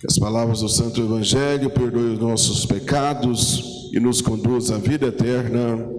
Que as palavras do Santo Evangelho perdoem os nossos pecados e nos conduz à vida eterna.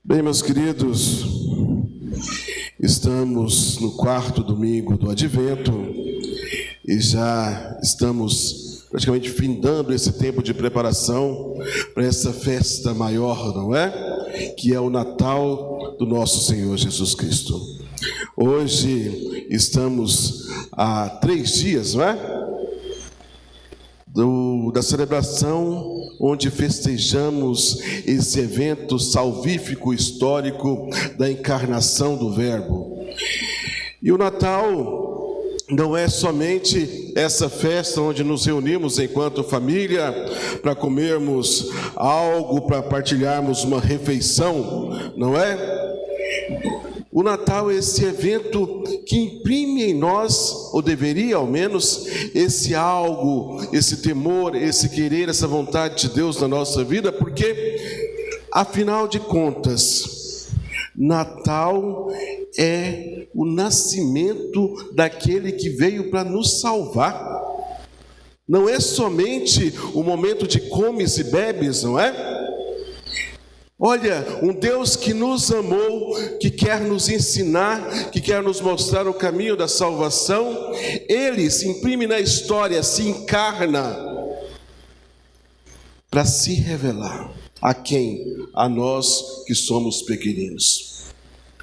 Bem, meus queridos, estamos no 4º domingo do Advento e já estamos praticamente findando esse tempo de preparação para essa festa maior, não é? Que é o Natal do nosso Senhor Jesus Cristo. Hoje estamos há 3 dias, não é? Da celebração onde festejamos esse evento salvífico histórico da encarnação do Verbo. E o Natal não é somente essa festa onde nos reunimos enquanto família para comermos algo, para partilharmos uma refeição, não é? O Natal é esse evento que imprime em nós, ou deveria ao menos, esse algo, esse temor, esse querer, essa vontade de Deus na nossa vida, porque, afinal de contas, Natal é o nascimento daquele que veio para nos salvar. Não é somente o momento de comes e bebes, não é? Olha, um Deus que nos amou, que quer nos ensinar, que quer nos mostrar o caminho da salvação, Ele se imprime na história, se encarna para se revelar. A quem? A nós que somos pequeninos.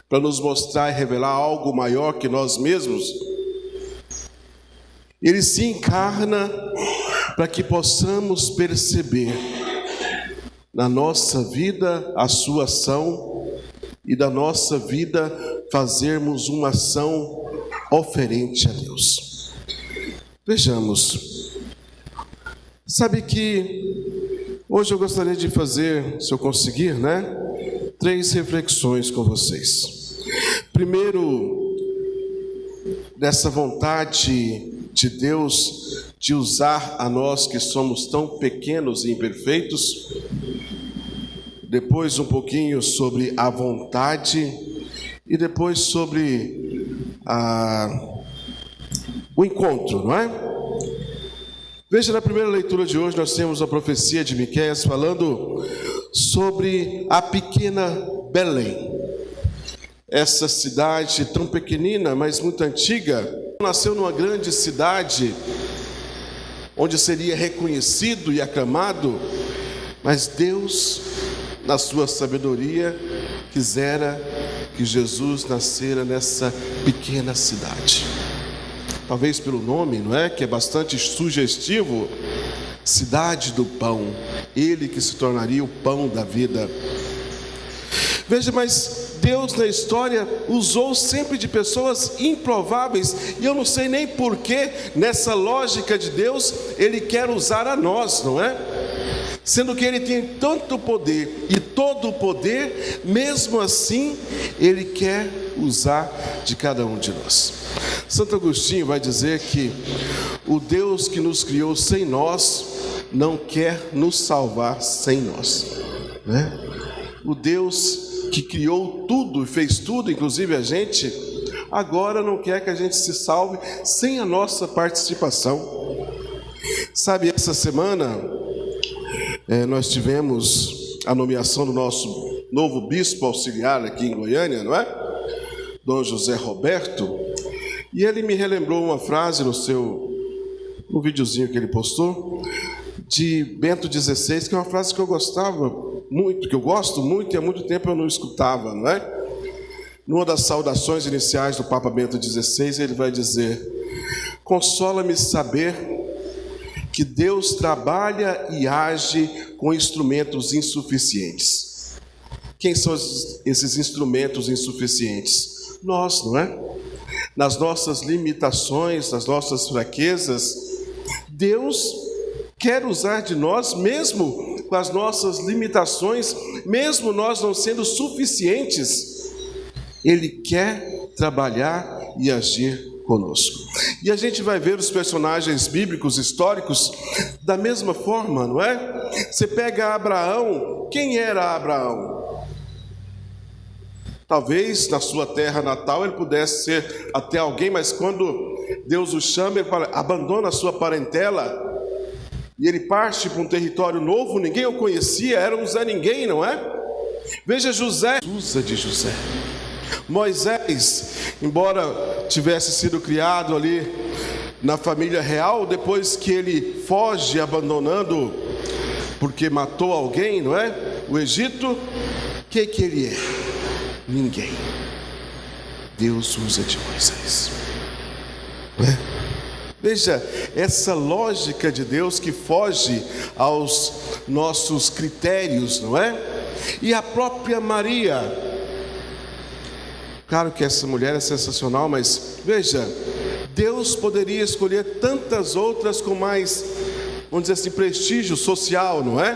Para nos mostrar e revelar algo maior que nós mesmos. Ele se encarna para que possamos perceber na nossa vida a sua ação e da nossa vida fazermos uma ação oferente a Deus. Vejamos, sabe que hoje eu gostaria de fazer, se eu conseguir, 3 reflexões com vocês. Primeiro, dessa vontade de Deus de usar a nós que somos tão pequenos e imperfeitos. Depois um pouquinho sobre a vontade e depois sobre o encontro, não é? Veja, na primeira leitura de hoje nós temos a profecia de Miqueias falando sobre a pequena Belém. Essa cidade tão pequenina, mas muito antiga, nasceu numa grande cidade onde seria reconhecido e aclamado, mas Deus, na sua sabedoria, quisera que Jesus nascera nessa pequena cidade. Talvez pelo nome, não é? Que é bastante sugestivo, cidade do pão. Ele que se tornaria o pão da vida. Veja, mas Deus na história usou sempre de pessoas improváveis, e eu não sei nem porquê, nessa lógica de Deus, Ele quer usar a nós, não é? Sendo que Ele tem tanto poder e todo o poder, mesmo assim, Ele quer usar de cada um de nós. Santo Agostinho vai dizer que o Deus que nos criou sem nós, não quer nos salvar sem nós, né? O Deus que criou tudo e fez tudo, inclusive a gente, agora não quer que a gente se salve sem a nossa participação. Sabe, essa semana nós tivemos a nomeação do nosso novo bispo auxiliar aqui em Goiânia, não é? Dom José Roberto, e ele me relembrou uma frase no videozinho que ele postou, de Bento XVI, que é uma frase que eu gostava muito, que eu gosto muito e há muito tempo eu não escutava, não é? Numa das saudações iniciais do Papa Bento XVI, ele vai dizer: consola-me saber que Deus trabalha e age com instrumentos insuficientes. Quem são esses instrumentos insuficientes? Nós, não é? Nas nossas limitações, nas nossas fraquezas, Deus quer usar de nós, mesmo com as nossas limitações, mesmo nós não sendo suficientes, Ele quer trabalhar e agir conosco. E a gente vai ver os personagens bíblicos, históricos, da mesma forma, não é? Você pega Abraão, quem era Abraão? Talvez na sua terra natal ele pudesse ser até alguém, mas quando Deus o chama, ele fala, abandona a sua parentela, e ele parte para um território novo, ninguém o conhecia, era um Zé Ninguém, não é? Veja José, usa de José. Moisés, embora tivesse sido criado ali na família real, depois que ele foge abandonando, porque matou alguém, não é? O Egito, o que ele é? Ninguém. Deus usa de Moisés. Não é? Veja, essa lógica de Deus que foge aos nossos critérios, não é? E a própria Maria, claro que essa mulher é sensacional, mas veja, Deus poderia escolher tantas outras com mais, vamos dizer assim, prestígio social, não é?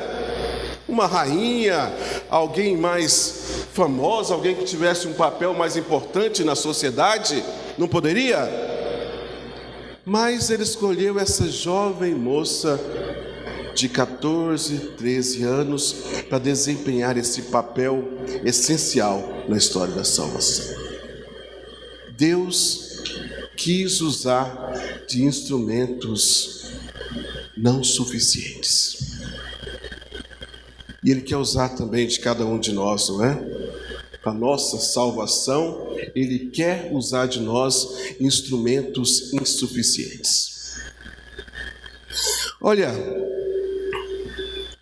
Uma rainha, alguém mais famosa, alguém que tivesse um papel mais importante na sociedade, não poderia? Mas ele escolheu essa jovem moça de 14, 13 anos para desempenhar esse papel essencial na história da salvação. Deus quis usar de instrumentos não suficientes. E Ele quer usar também de cada um de nós, não é? Para a nossa salvação, Ele quer usar de nós instrumentos insuficientes. Olha,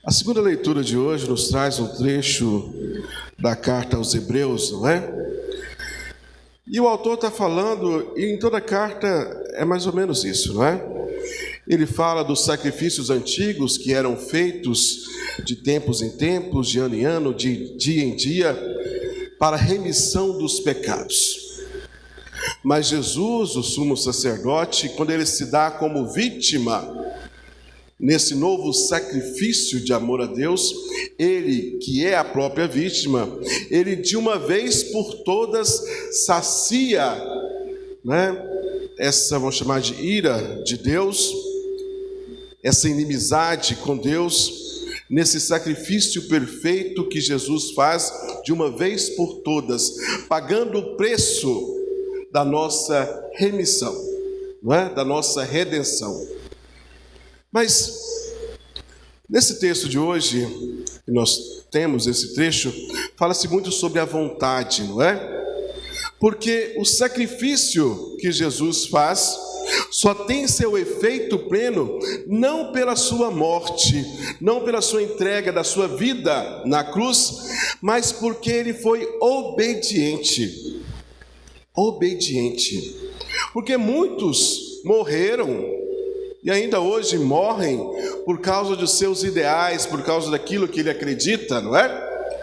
a segunda leitura de hoje nos traz um trecho da carta aos Hebreus, não é? E o autor está falando, e em toda a carta é mais ou menos isso, não é? Ele fala dos sacrifícios antigos que eram feitos de tempos em tempos, de ano em ano, de dia em dia, para a remissão dos pecados. Mas Jesus, o sumo sacerdote, quando ele se dá como vítima nesse novo sacrifício de amor a Deus, ele, que é a própria vítima, ele de uma vez por todas sacia, né, essa, vamos chamar de ira de Deus, essa inimizade com Deus, nesse sacrifício perfeito que Jesus faz de uma vez por todas, pagando o preço da nossa remissão, não é? Da nossa redenção. Mas nesse texto de hoje, que nós temos esse trecho, fala-se muito sobre a vontade, não é? Porque o sacrifício que Jesus faz só tem seu efeito pleno não pela sua morte, não pela sua entrega da sua vida na cruz, mas porque ele foi obediente. Obediente. Porque muitos morreram e ainda hoje morrem por causa dos seus ideais, por causa daquilo que ele acredita, não é?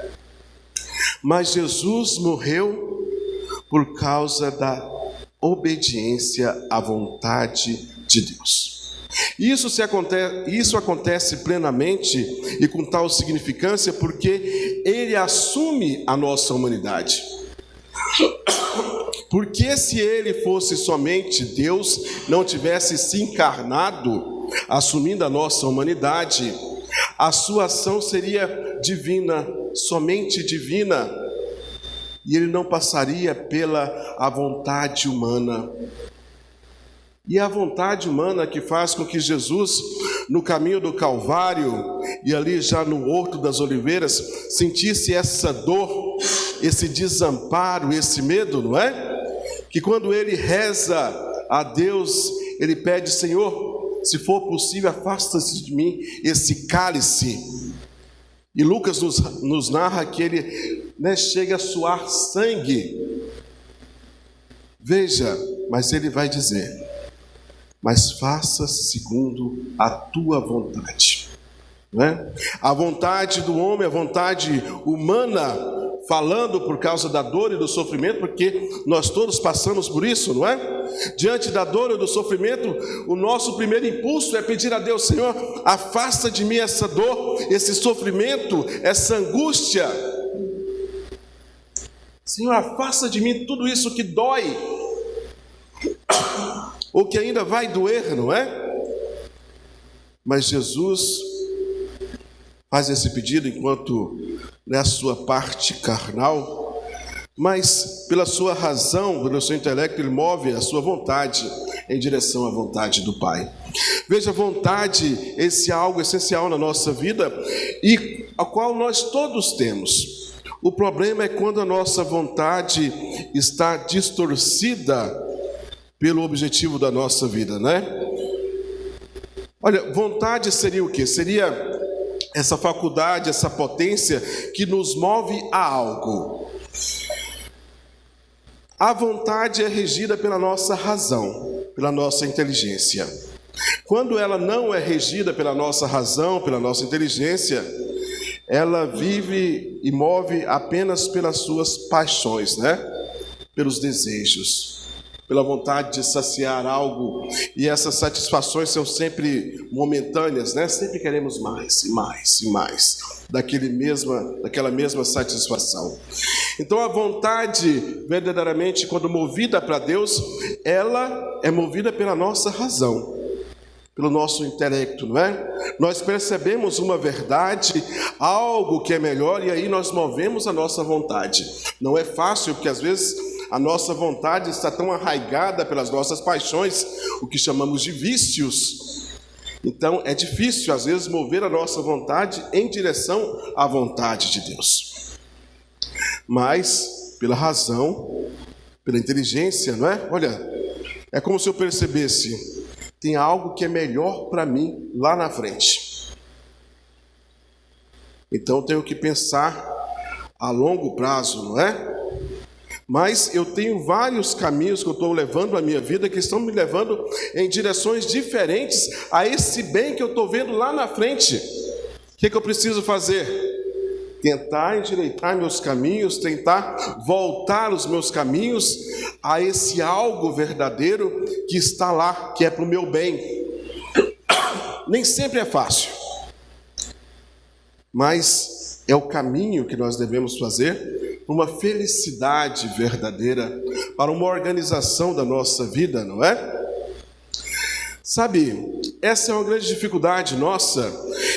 Mas Jesus morreu por causa da obediência à vontade de Deus. Isso acontece plenamente e com tal significância porque ele assume a nossa humanidade. Porque se ele fosse somente Deus, não tivesse se encarnado, assumindo a nossa humanidade, a sua ação seria divina, somente divina, e ele não passaria pela a vontade humana. E a vontade humana que faz com que Jesus, no caminho do Calvário, e ali já no Horto das Oliveiras, sentisse essa dor, esse desamparo, esse medo, não é? Que quando ele reza a Deus, ele pede: Senhor, se for possível, afasta-se de mim esse cálice. E Lucas nos narra que ele, chega a suar sangue. Veja, mas ele vai dizer: mas faça segundo a tua vontade. Não é? A vontade do homem, a vontade humana, falando por causa da dor e do sofrimento, porque nós todos passamos por isso, não é? Diante da dor e do sofrimento, o nosso primeiro impulso é pedir a Deus: Senhor, afasta de mim essa dor, esse sofrimento, essa angústia. Senhor, afasta de mim tudo isso que dói, ou que ainda vai doer, não é? Mas Jesus faz esse pedido enquanto a sua parte carnal, mas pela sua razão, pelo seu intelecto, ele move a sua vontade. em direção à vontade do Pai. Veja, vontade, esse é algo essencial na nossa vida e a qual nós todos temos. O problema é quando a nossa vontade está distorcida pelo objetivo da nossa vida, né? Olha, vontade seria o quê? Seria essa faculdade, essa potência que nos move a algo. A vontade é regida pela nossa razão, pela nossa inteligência. Quando ela não é regida pela nossa razão, pela nossa inteligência, ela vive e move apenas pelas suas paixões, né? Pelos desejos, pela vontade de saciar algo, e essas satisfações são sempre momentâneas, né? Sempre queremos mais e mais e mais daquela mesma satisfação. Então a vontade, verdadeiramente, quando movida para Deus, ela é movida pela nossa razão, pelo nosso intelecto, não é? Nós percebemos uma verdade, algo que é melhor, e aí nós movemos a nossa vontade. Não é fácil, porque às vezes a nossa vontade está tão arraigada pelas nossas paixões, o que chamamos de vícios. Então é difícil às vezes mover a nossa vontade em direção à vontade de Deus. Mas pela razão, pela inteligência, não é? Olha, é como se eu percebesse, tem algo que é melhor para mim lá na frente. Então eu tenho que pensar a longo prazo, não é? Mas eu tenho vários caminhos que eu estou levando na minha vida que estão me levando em direções diferentes a esse bem que eu estou vendo lá na frente. O que eu preciso fazer? Tentar endireitar meus caminhos, tentar voltar os meus caminhos a esse algo verdadeiro que está lá, que é para o meu bem. Nem sempre é fácil, mas é o caminho que nós devemos fazer para uma felicidade verdadeira, para uma organização da nossa vida, não é? Sabe, essa é uma grande dificuldade nossa,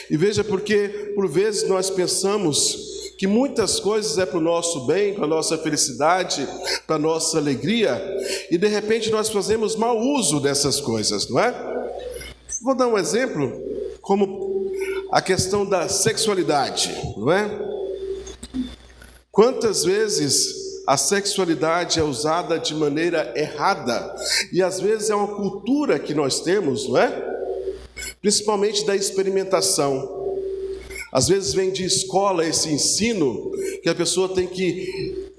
e veja porque por vezes nós pensamos que muitas coisas é para o nosso bem, para a nossa felicidade, para a nossa alegria, e de repente nós fazemos mau uso dessas coisas, não é? Vou dar um exemplo, como a questão da sexualidade, não é? Quantas vezes a sexualidade é usada de maneira errada, e às vezes é uma cultura que nós temos, não é? Principalmente da experimentação. Às vezes vem de escola esse ensino que a pessoa tem que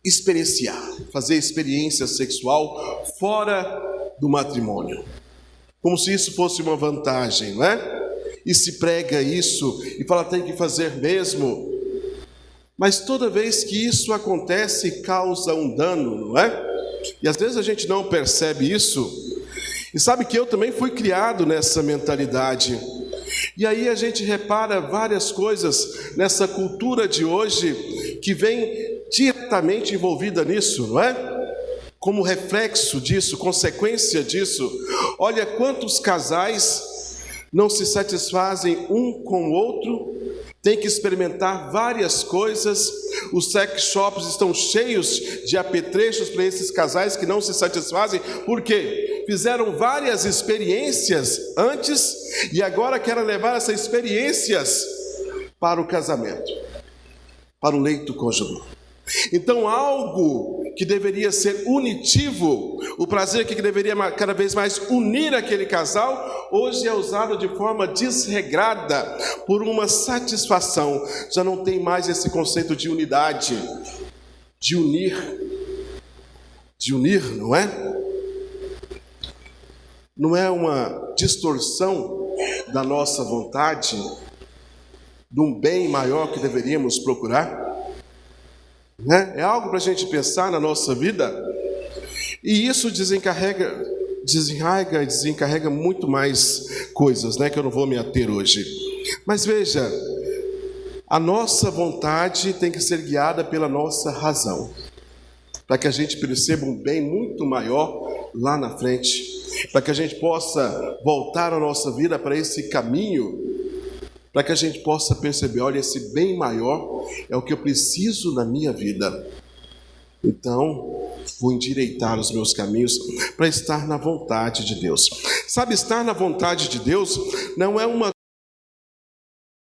experienciar, fazer experiência sexual fora do matrimônio, como se isso fosse uma vantagem, não é? E se prega isso e fala tem que fazer mesmo. Mas toda vez que isso acontece, causa um dano, não é? E às vezes a gente não percebe isso. E sabe que eu também fui criado nessa mentalidade. E aí a gente repara várias coisas nessa cultura de hoje que vem diretamente envolvida nisso, não é? Como reflexo disso, consequência disso. Olha quantos casais não se satisfazem um com o outro, tem que experimentar várias coisas, os sex shops estão cheios de apetrechos para esses casais que não se satisfazem, porque fizeram várias experiências antes e agora querem levar essas experiências para o casamento, para o leito conjugal. Então algo que deveria ser unitivo, o prazer que deveria cada vez mais unir aquele casal, hoje é usado de forma desregrada por uma satisfação. Já não tem mais esse conceito de unidade, de unir, não é? Não é uma distorção da nossa vontade, de um bem maior que deveríamos procurar? É algo para a gente pensar na nossa vida, e isso desencarrega muito mais coisas, né, que eu não vou me ater hoje. Mas veja, a nossa vontade tem que ser guiada pela nossa razão, para que a gente perceba um bem muito maior lá na frente, para que a gente possa voltar a nossa vida para esse caminho, para que a gente possa perceber, olha, esse bem maior é o que eu preciso na minha vida. Então, Vou endireitar os meus caminhos para estar na vontade de Deus. Sabe, estar na vontade de Deus não é uma